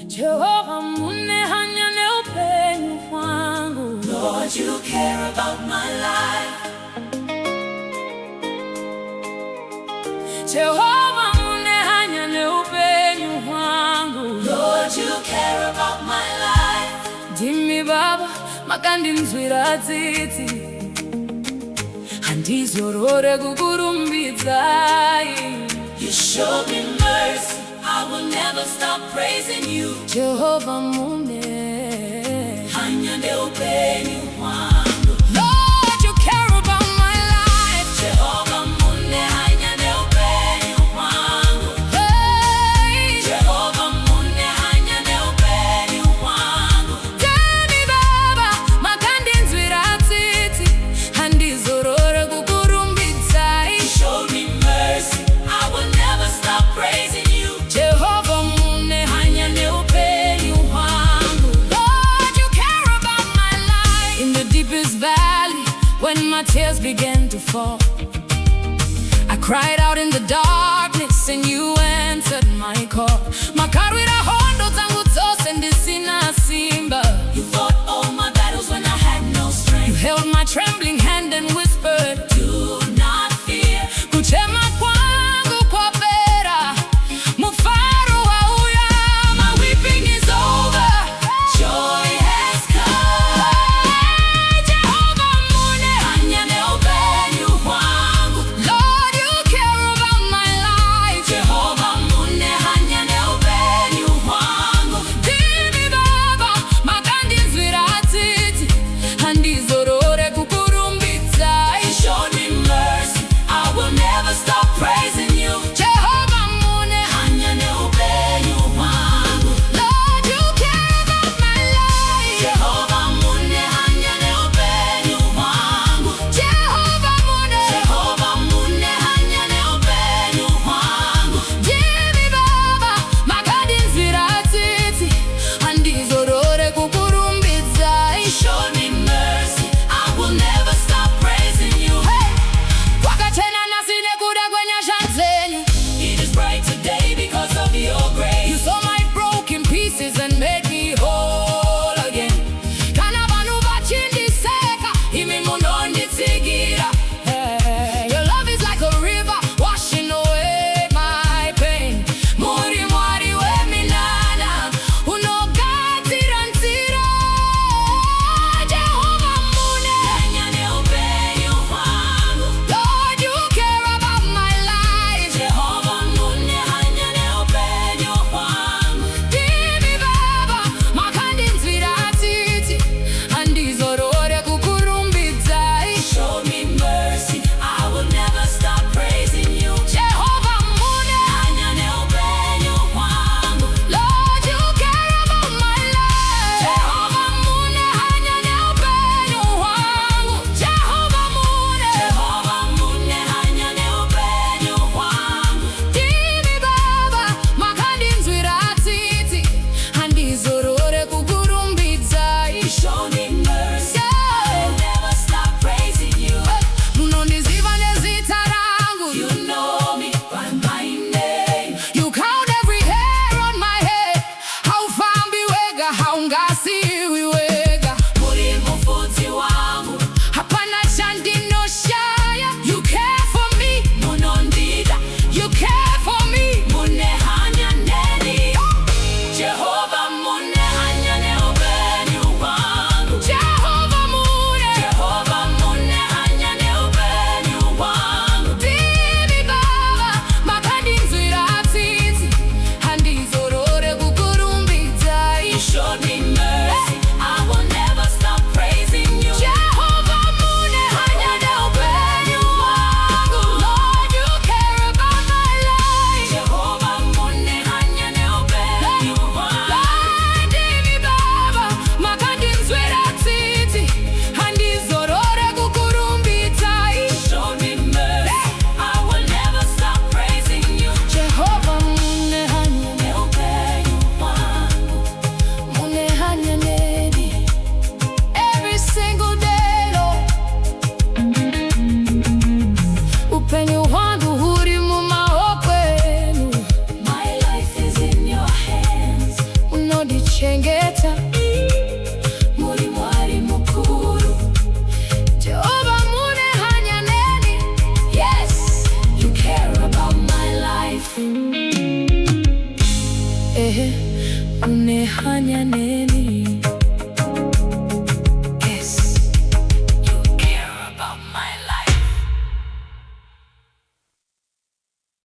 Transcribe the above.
Jehovha Mune, Hanya, Neupenyu, Hwangu. Lord, you care about my life. Jehovha Mune, Hanya, Neupenyu, Hwangu. Lord, you care about my life. Ndimi Baba, makandinzwira tsitsi, handizorore kukurumbidzai. You show me mercy, I will never stop praising you. Jehovha Mune, Hanya, Neupenyu, Hwangu. Lord, you care about my life. Jehovha Mune, Hanya, Neupenyu, Hwangu. Hey, Jehovha Mune, Hanya, Neupenyu, Hwangu. Ndimi Baba, makandinzwira tsitsi, handizorore kukurumbidzai. Show me mercy, I will never stop praising you. Jehovha Mune, Hanya, Neupenyu, Hwangu. Lord, you care about my life. In the deepest valley, when my tears began to fall, I cried out in the darkness and you answered my call. Makarwira hondo zangu dzose ndisina simba. You fought all my battles when I had no You strength. held my trembling hand and whispered, Do not fear. kuchema kwangu kwapera, mufaro wauya. My weeping is over, joy has come. Jehovha Mune, Hanya, Neupenyu, Hwangu. Lord, you care about my life. Jehovha Mune, Hanya, Neupenyu, Hwangu. Serengeti